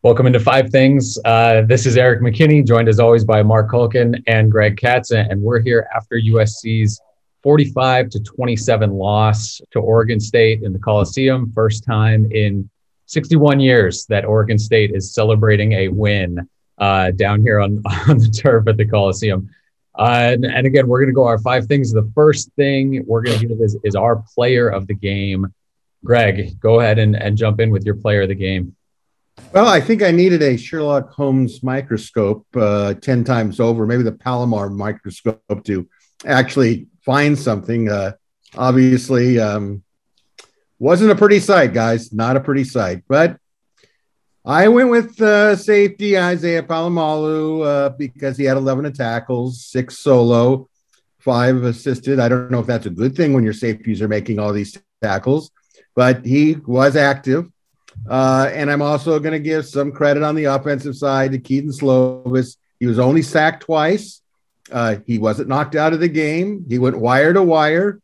Welcome into Five Things. This is Erik McKinney, joined as always by Marc Kulkin and Greg Katz, and we're here after USC's 45-27 loss to Oregon State in the Coliseum. First time in 61 years that Oregon State is celebrating a win down here on the turf at the Coliseum. And again, we're going to go our five things. The first thing we're going to give is our player of the game. Greg, go ahead and jump in with your player of the game. Well, I think I needed a Sherlock Holmes microscope 10 times over, maybe the Palomar microscope to actually find something. Obviously, wasn't a pretty sight, guys, not a pretty sight. But I went with safety Isaiah Palomalu because he had 11 tackles, 6 solo, 5 assisted. I don't know if that's a good thing when your safeties are making all these tackles, but he was active. And I'm also going to give some credit on the offensive side to Keaton Slovis. He was only sacked twice. He wasn't knocked out of the game. He went wire to wire,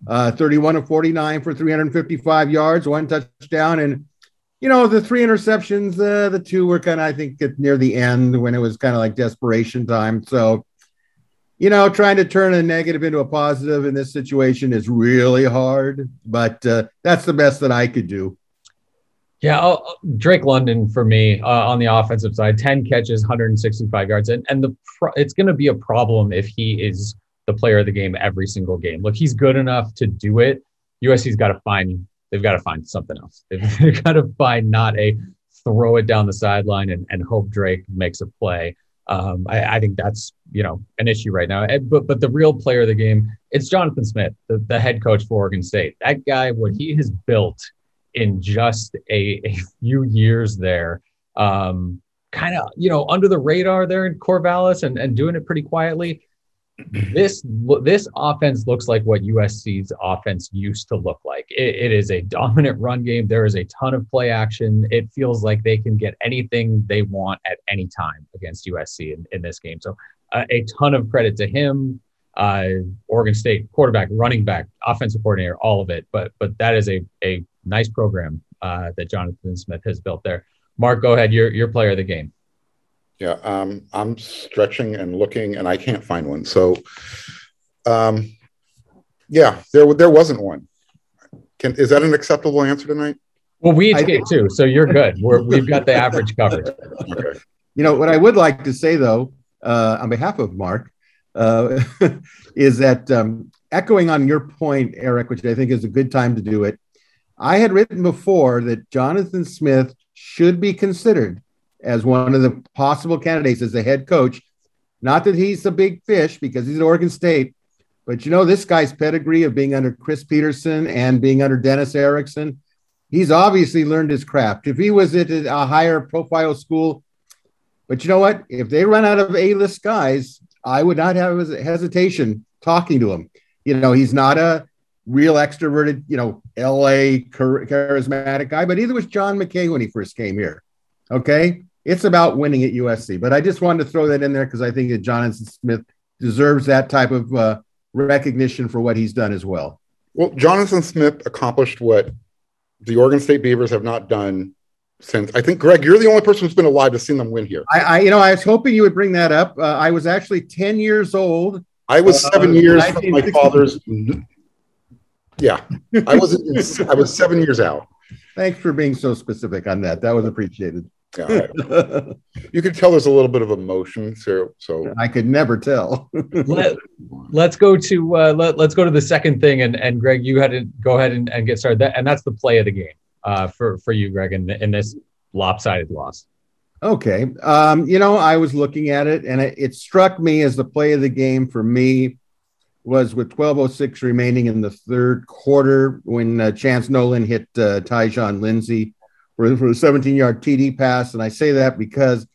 31 of 49 for 355 yards, 1 touchdown. And, you know, the 3 interceptions, the 2 were kind of, I think, near the end when it was kind of like desperation time. So, you know, trying to turn a negative into a positive in this situation is really hard, but that's the best that I could do. Yeah, Drake London for me on the offensive side, 10 catches, 165 yards. And it's going to be a problem if he is the player of the game every single game. Look, he's good enough to do it. USC's got to find something else. They've got to find not a throw it down the sideline and hope Drake makes a play. I think that's, an issue right now. But the real player of the game, it's Jonathan Smith, the head coach for Oregon State. That guy, what he has built in just a few years there, kind of, under the radar there in Corvallis and doing it pretty quietly. This offense looks like what USC's offense used to look like. It is a dominant run game. There is a ton of play action. It feels like they can get anything they want at any time against USC in this game. So a ton of credit to him, Oregon State quarterback, running back, offensive coordinator, all of it. But that is a nice program that Jonathan Smith has built there. Marc, go ahead. Your player of the game. Yeah, I'm stretching and looking, and I can't find one. So, yeah, there wasn't one. Is that an acceptable answer tonight? Well, we each get 2, so you're good. We've got the average coverage. Okay. What I would like to say, though, on behalf of Marc, is that echoing on your point, Erik, which I think is a good time to do it, I had written before that Jonathan Smith should be considered as one of the possible candidates as the head coach. Not that he's a big fish because he's at Oregon State, but this guy's pedigree of being under Chris Peterson and being under Dennis Erickson, he's obviously learned his craft. If he was at a higher profile school, but you know what? If they run out of A-list guys, I would not have hesitation talking to him. He's not a real extroverted, LA charismatic guy, but neither was John McKay when he first came here. Okay. It's about winning at USC, but I just wanted to throw that in there because I think that Jonathan Smith deserves that type of recognition for what he's done as well. Well, Jonathan Smith accomplished what the Oregon State Beavers have not done since. I think, Greg, you're the only person who's been alive to see them win here. I was hoping you would bring that up. I was actually 10 years old. I was 7 years from my father's. Yeah, I was 7 years out. Thanks for being so specific on that. That was appreciated. Yeah, you could tell there's a little bit of emotion. So I could never tell. Let's go to the second thing, and Greg, you had to go ahead and get started. And that's the play of the game for you, Greg, in this lopsided loss. Okay, I was looking at it, and it struck me as the play of the game for me was with 12:06 remaining in the third quarter when Chance Nolan hit Tyjon Lindsey for a 17-yard TD pass. And I say that because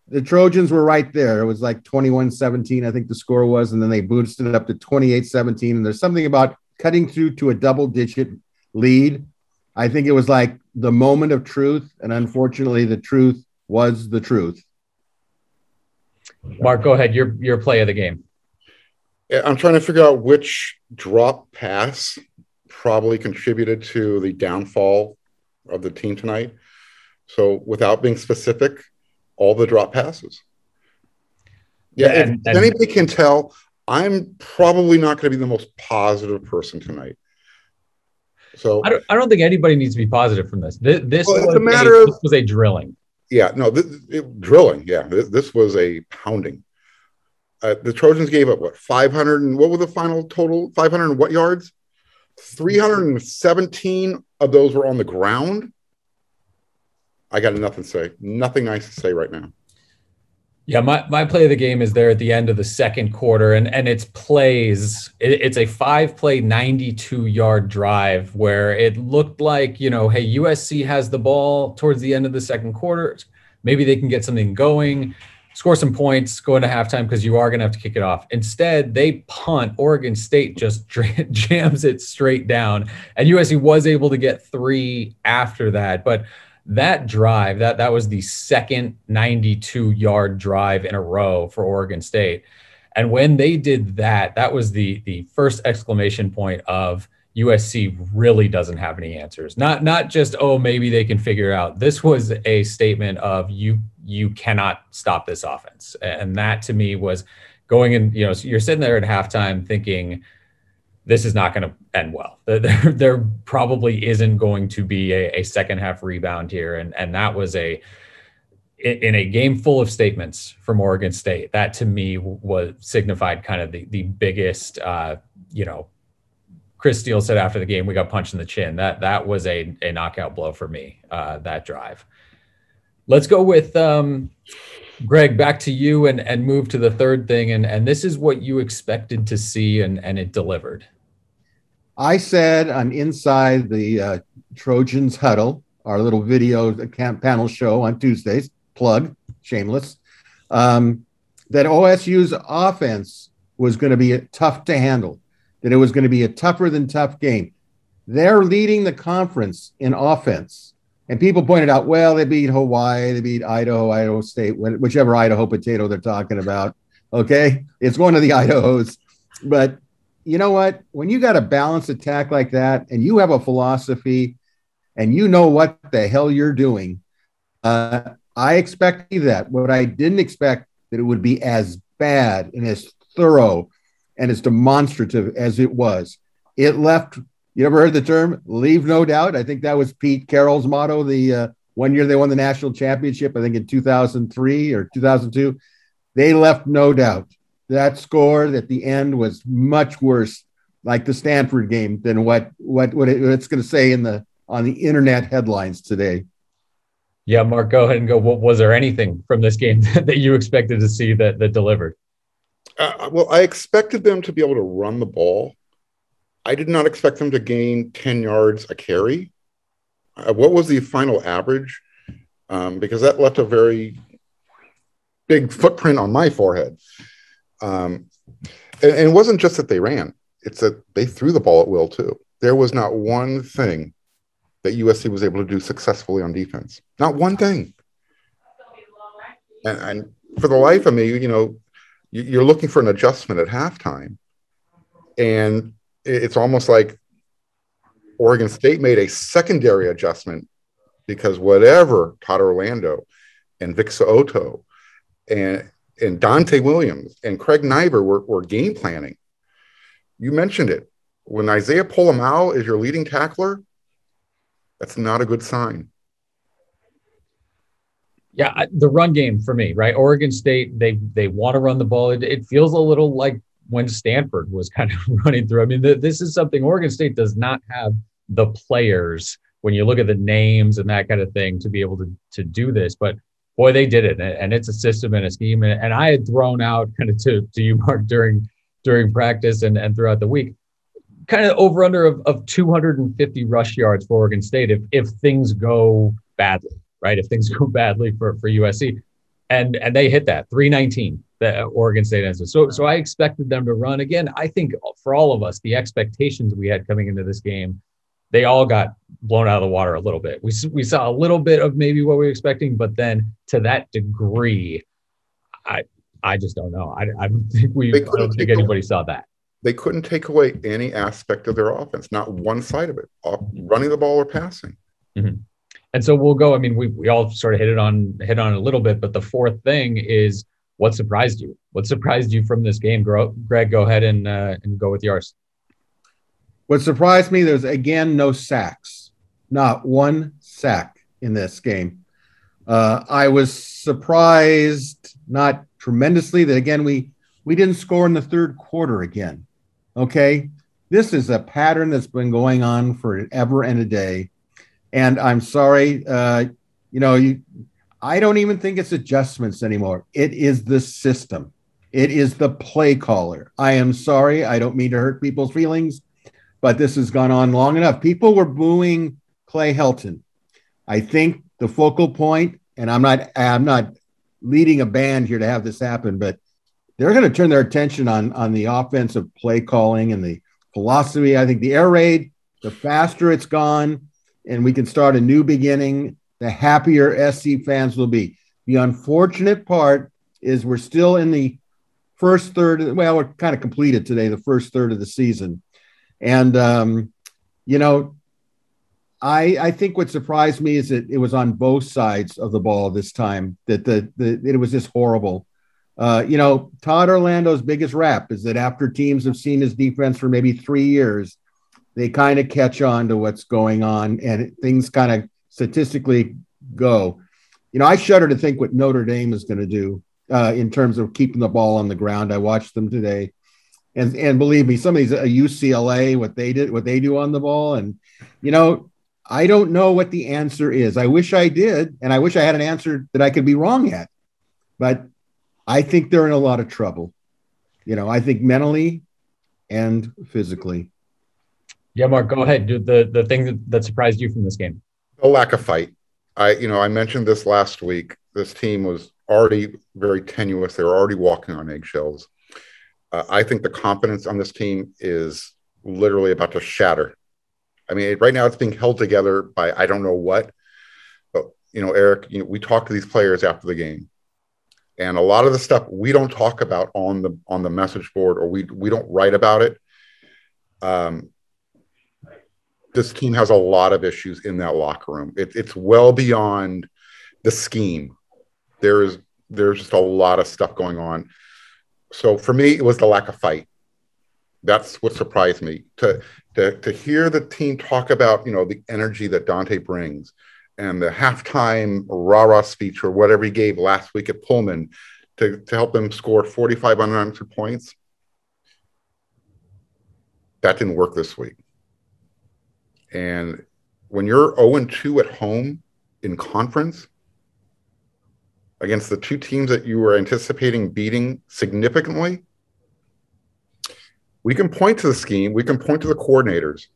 the Trojans were right there. It was like 21-17, I think the score was, and then they boosted it up to 28-17. And there's something about cutting through to a double-digit lead. I think it was like the moment of truth, and unfortunately, the truth was the truth. Marc, go ahead. Your play of the game. I'm trying to figure out which drop pass probably contributed to the downfall of the team tonight. So without being specific, all the drop passes. Yeah, if anybody can tell, I'm probably not going to be the most positive person tonight. So I don't think anybody needs to be positive from this. This was a drilling. Yeah, no, drilling. Yeah, this was a pounding. The Trojans gave up, 500 and what was the final total? 500 and what yards? 317 of those were on the ground. I got nothing to say. Nothing nice to say right now. Yeah, my play of the game is there at the end of the second quarter, and it's plays. It's a 5-play, 92-yard drive where it looked like, hey, USC has the ball towards the end of the second quarter. Maybe they can get something going, score some points, go into halftime because you are going to have to kick it off. Instead, they punt. Oregon State just jams it straight down, and USC was able to get 3 after that, but that drive, that was the second 92-yard drive in a row for Oregon State. And when they did that, that was the first exclamation point of USC really doesn't have any answers. Not just, maybe they can figure it out. This was a statement of you cannot stop this offense. And that to me was going in, so you're sitting there at halftime thinking, this is not going to end well. There probably isn't going to be a second half rebound here. And that was in a game full of statements from Oregon State. That to me was signified kind of the biggest, Chris Steele said after the game, we got punched in the chin. That was a knockout blow for me, that drive. Let's go with Greg, back to you and move to the third thing. And this is what you expected to see and it delivered. I said on Inside the Trojans Huddle, our little video panel show on Tuesdays, plug, shameless, that OSU's offense was going to be tough to handle, that it was going to be a tougher than tough game. They're leading the conference in offense. And people pointed out, well, they beat Hawaii, they beat Idaho State, whichever Idaho potato they're talking about. Okay, it's one of the Idahos. But you know what? When you got a balanced attack like that and you have a philosophy and you know what the hell you're doing, I expected that. What I didn't expect that it would be as bad and as thorough and as demonstrative as it was. It left, you ever heard the term, leave no doubt? I think that was Pete Carroll's motto the one year they won the national championship, I think in 2003 or 2002. They left no doubt. That score at the end was much worse, like the Stanford game, than what it's going to say on the internet headlines today. Yeah, Mark, go ahead and go. Was there anything from this game that you expected to see that delivered? Well, I expected them to be able to run the ball. I did not expect them to gain 10 yards a carry. What was the final average? Because that left a very big footprint on my forehead. And it wasn't just that they ran. It's that they threw the ball at will, too. There was not one thing that USC was able to do successfully on defense. Not one thing. And for the life of me, you're looking for an adjustment at halftime. And it's almost like Oregon State made a secondary adjustment because whatever Todd Orlando and Vic So'oto and Dante Williams and Craig Nyber were game planning. You mentioned it. When Isaiah Polamau is your leading tackler, that's not a good sign. Yeah, the run game for me, right? Oregon State, they want to run the ball. It feels a little like when Stanford was kind of running through. I mean, this is something Oregon State does not have the players when you look at the names and that kind of thing to be able to do this. But boy, they did it. And it's a system and a scheme. And I had thrown out kind of to you, Mark, during practice and throughout the week, kind of over under of 250 rush yards for Oregon State if things go badly, right? If things go badly for USC. And they hit that 319 that Oregon State has. So I expected them to run. Again, I think for all of us, the expectations we had coming into this game, they all got blown out of the water a little bit. We saw a little bit of maybe what we were expecting, but then to that degree, I just don't know. I don't think anybody saw that. They couldn't take away any aspect of their offense, not one side of it, running the ball or passing. Mm-hmm. And so we'll go. I mean, we all sort of hit on it a little bit, but the fourth thing is what surprised you? What surprised you from this game? Greg, go ahead and go with yours. What surprised me, there's again no sacks, not one sack in this game. I was surprised, not tremendously, that again we didn't score in the third quarter again. Okay, this is a pattern that's been going on forever and a day. And I'm sorry, I don't even think it's adjustments anymore. It is the system. It is the play caller. I am sorry. I don't mean to hurt people's feelings, but this has gone on long enough. People were booing Clay Helton. I think the focal point, and I'm not leading a band here to have this happen, but they're going to turn their attention on the offensive play calling and the philosophy. I think the air raid, the faster it's gone, and we can start a new beginning, the happier SC fans will be. The unfortunate part is we're still in the first third. Well, we're kind of completed today, the first third of the season. And, I think what surprised me is that it was on both sides of the ball this time, that it was just horrible. Todd Orlando's biggest rap is that after teams have seen his defense for maybe 3 years, they kind of catch on to what's going on, and things kind of statistically go. I shudder to think what Notre Dame is going to do in terms of keeping the ball on the ground. I watched them today, and believe me, some of these UCLA, what they do on the ball, and I don't know what the answer is. I wish I did, and I wish I had an answer that I could be wrong at, but I think they're in a lot of trouble. I think mentally and physically. Yeah, Mark, go ahead. Do the thing that surprised you from this game. The lack of fight. I mentioned this last week. This team was already very tenuous. They were already walking on eggshells. I think the confidence on this team is literally about to shatter. I mean, right now it's being held together by I don't know what. But, Erik, we talk to these players after the game. And a lot of the stuff we don't talk about on the message board, or we don't write about it. This team has a lot of issues in that locker room. It's well beyond the scheme. There's just a lot of stuff going on. So for me, it was the lack of fight. That's what surprised me. To hear the team talk about, the energy that Dante brings, and the halftime rah-rah speech or whatever he gave last week at Pullman to help them score 45 unanswered points. That didn't work this week. And when you're 0-2 at home in conference against the two teams that you were anticipating beating significantly, we can point to the scheme, we can point to the coordinators,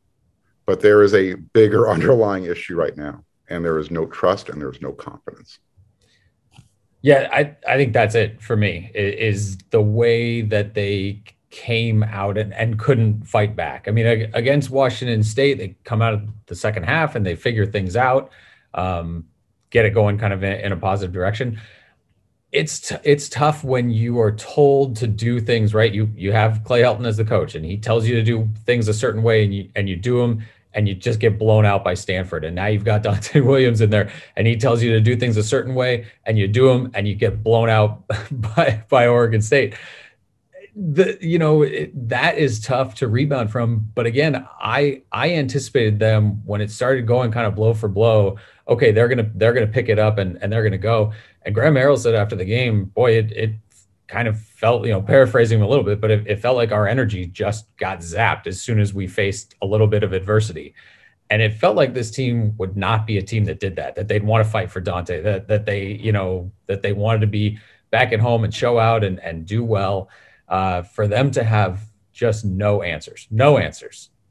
but there is a bigger underlying issue right now, and there is no trust and there's no confidence. Yeah, I think that's it for me, is the way that they came out and couldn't fight back. I mean, against Washington State, they come out of the second half and they figure things out, get it going kind of in a positive direction. It's tough when you are told to do things right. You have Clay Helton as the coach, and he tells you to do things a certain way, and you do them, and you just get blown out by Stanford. And now you've got Dante Williams in there, and he tells you to do things a certain way, and you do them, and you get blown out by Oregon State. That is tough to rebound from. But again, I anticipated them when it started going kind of blow for blow. Okay, they're gonna pick it up and they're gonna go. And Graham Merrill said after the game, boy, it kind of felt, paraphrasing him a little bit, but it felt like our energy just got zapped as soon as we faced a little bit of adversity. And it felt like this team would not be a team that did that they'd want to fight for Dante, that they wanted to be back at home and show out and do well. For them to have just no answers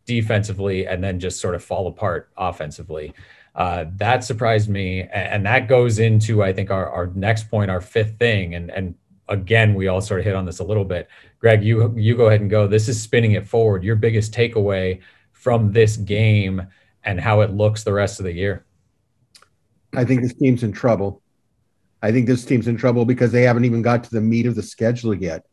defensively, and then just sort of fall apart offensively. That surprised me. And that goes into, I think, our next point, our fifth thing. And again, we all sort of hit on this a little bit. Greg, you go ahead and go. This is spinning it forward. Your biggest takeaway from this game and how it looks the rest of the year. I think this team's in trouble. Because they haven't even got to the meat of the schedule yet.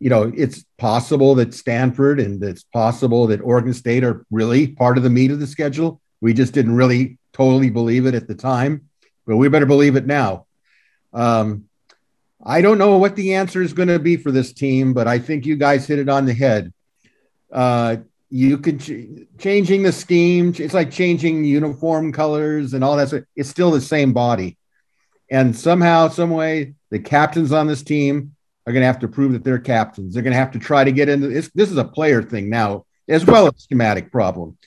It's possible that Stanford and it's possible that Oregon State are really part of the meat of the schedule. We just didn't really totally believe it at the time, but we better believe it now. I don't know what the answer is going to be for this team, but I think you guys hit it on the head. You could changing the scheme. It's like changing uniform colors and all that. It's still the same body. And somehow, some way, the captains on this team are going to have to prove that they're captains. They're going to have to try to get into this. This is a player thing now, as well as a schematic problem.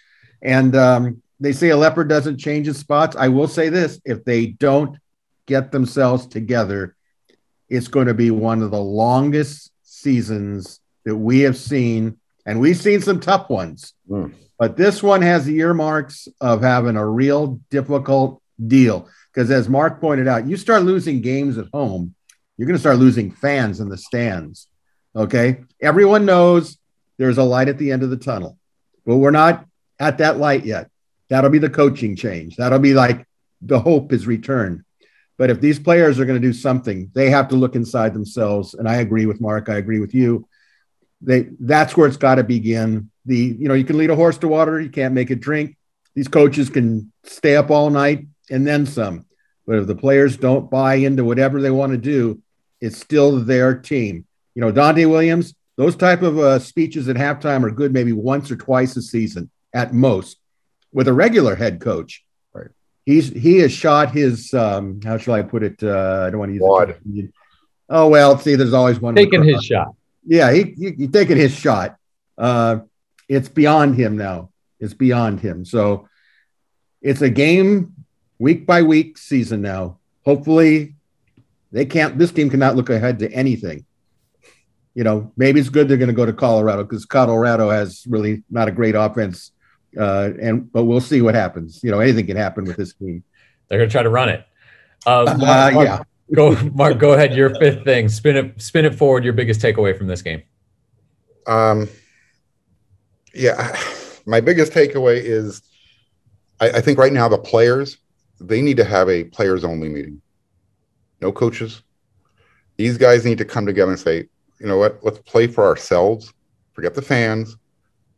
And they say a leopard doesn't change its spots. I will say this: if they don't get themselves together, it's going to be one of the longest seasons that we have seen. And we've seen some tough ones, but this one has the earmarks of having a real difficult deal. Because as Mark pointed out, you start losing games at home, you're going to start losing fans in the stands. Okay. Everyone knows there's a light at the end of the tunnel, but we're not at that light yet. That'll be the coaching change. That'll be like the hope is returned. But if these players are going to do something, they have to look inside themselves. And I agree with Mark. I agree with you. That's where it's got to begin. You can lead a horse to water. You can't make it drink. These coaches can stay up all night and then some. But if the players don't buy into whatever they want to do, it's still their team. Dante Williams, those type of speeches at halftime are good maybe once or twice a season at most. With a regular head coach, right? He has shot his, how shall I put it? I don't want to use it. Oh, well, see, there's always one. Taking his shot. Yeah, he's taking his shot. It's beyond him now. It's beyond him. So it's a game week by week season now. Hopefully this team cannot look ahead to anything. Maybe it's good they're going to go to Colorado because Colorado has really not a great offense. But we'll see what happens. Anything can happen with this team. They're going to try to run it. Yeah. Mark, go ahead. Your fifth thing. Spin it forward. Your biggest takeaway from this game. My biggest takeaway is I think right now the players, they need to have a players only meeting. No coaches. These guys need to come together and say, you know what, let's play for ourselves. Forget the fans.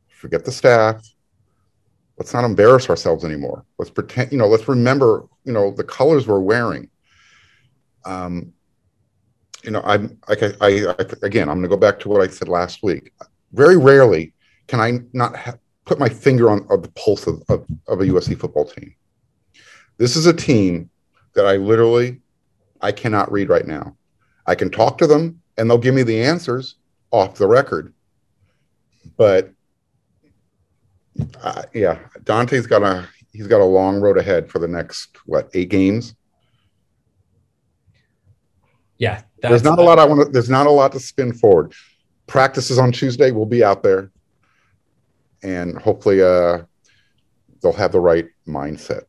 Forget the staff. Let's not embarrass ourselves anymore. Let's pretend, let's remember, the colors we're wearing. I'm going to go back to what I said last week. Very rarely can I not put my finger on the pulse of a USC football team. This is a team that I cannot read right now. I can talk to them and they'll give me the answers off the record. But Dante's got a long road ahead for the next 8 games. Yeah, there's not a lot to spin forward. Practices on Tuesday. We'll be out there, and hopefully, they'll have the right mindset.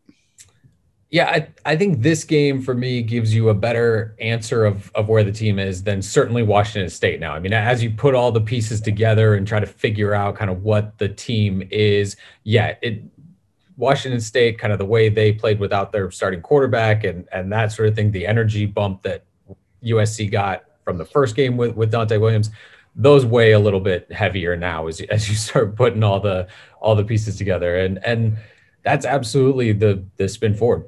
Yeah, I think this game for me gives you a better answer of where the team is than certainly Washington State now. I mean, as you put all the pieces together and try to figure out kind of what the team is, Washington State, kind of the way they played without their starting quarterback and that sort of thing, the energy bump that USC got from the first game with Dante Williams, those weigh a little bit heavier now as you start putting all the pieces together. And that's absolutely the spin forward.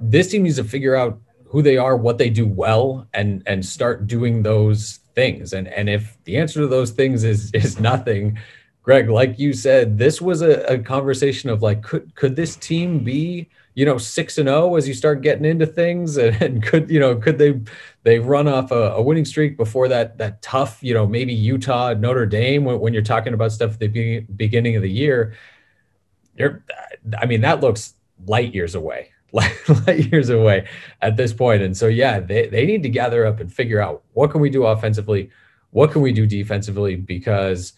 This team needs to figure out who they are, what they do well, and start doing those things. And if the answer to those things is nothing, Greg, like you said, this was a conversation of like, could this team be, 6-0 as you start getting into things, and could they run off a winning streak before that tough, maybe Utah, Notre Dame, when you're talking about stuff at the beginning of the year, that looks light years away at this point. And so, they need to gather up and figure out what can we do offensively, what can we do defensively, because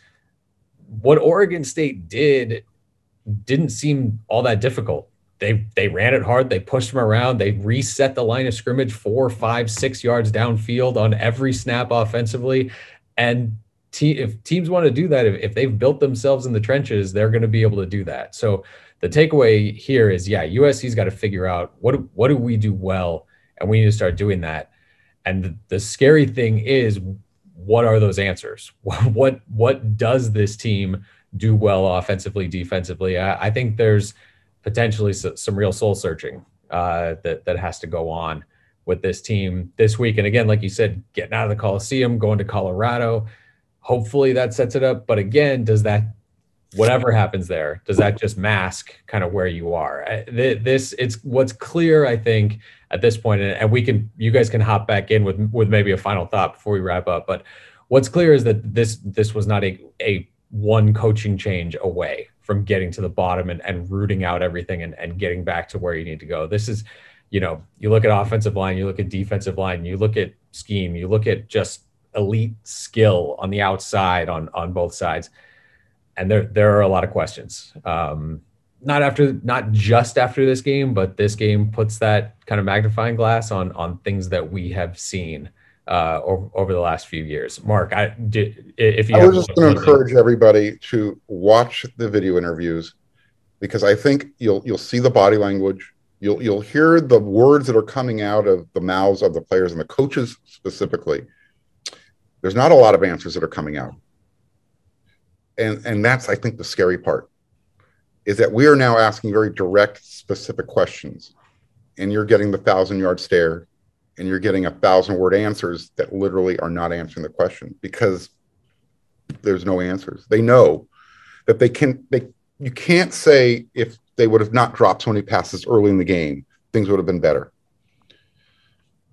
what Oregon State didn't seem all that difficult. They ran it hard. They pushed them around. They reset the line of scrimmage 4, 5, 6 yards downfield on every snap offensively. And if teams want to do that, if they've built themselves in the trenches, they're going to be able to do that. So the takeaway here is, USC's got to figure out what do we do well, and we need to start doing that. And the scary thing is, what are those answers? What does this team do well offensively, defensively? I think there's potentially some real soul searching that has to go on with this team this week. And again, like you said, getting out of the Coliseum, going to Colorado, hopefully that sets it up. But again, does that, whatever happens there, does that just mask kind of where you are? It's what's clear, I think, at this point, and you guys can hop back in with maybe a final thought before we wrap up. But what's clear is that this was not a one coaching change away from getting to the bottom and rooting out everything and getting back to where you need to go. This is, you look at offensive line, you look at defensive line, you look at scheme, you look at just elite skill on the outside on both sides. And there are a lot of questions. Not just after this game, but this game puts that kind of magnifying glass on things that we have seen over the last few years. Mark, I was just going to encourage everybody to watch the video interviews, because I think you'll see the body language. You'll hear the words that are coming out of the mouths of the players and the coaches specifically. There's not a lot of answers that are coming out. And that's, I think, the scary part, is that we are now asking very direct, specific questions, and you're getting the 1,000-yard stare, and you're getting 1,000-word answers that literally are not answering the question, because there's no answers. They know that you can't say if they would have not dropped so many passes early in the game, things would have been better.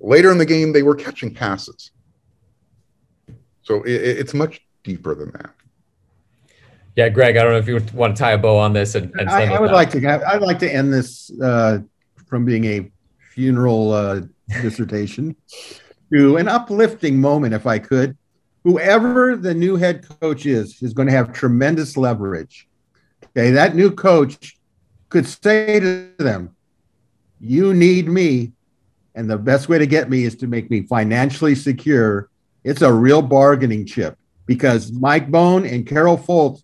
Later in the game, they were catching passes. So it's much deeper than that. Yeah, Greg, I don't know if you want to tie a bow on this. I'd like to end this from being a funeral dissertation to an uplifting moment, if I could. Whoever the new head coach is going to have tremendous leverage. Okay, that new coach could say to them, "You need me, and the best way to get me is to make me financially secure." It's a real bargaining chip, because Mike Bone and Carol Folt,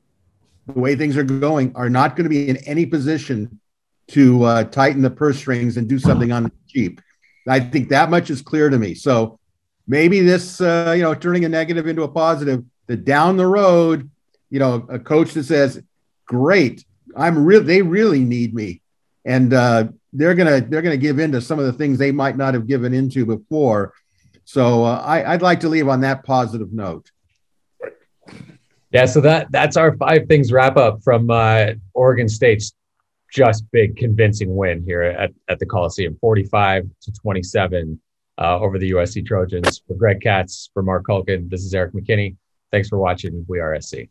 the way things are going, are not going to be in any position to tighten the purse strings and do something on the cheap. I think that much is clear to me. So maybe this, turning a negative into a positive, that down the road, a coach that says, "Great, they really need me," and they're gonna give in to some of the things they might not have given into before. So I'd like to leave on that positive note. Yeah, so that's our 5 things wrap up from Oregon State's just big convincing win here at the Coliseum, 45-27 over the USC Trojans. For Greg Katz, for Marc Kulkin, this is Erik McKinney. Thanks for watching WeAreSC.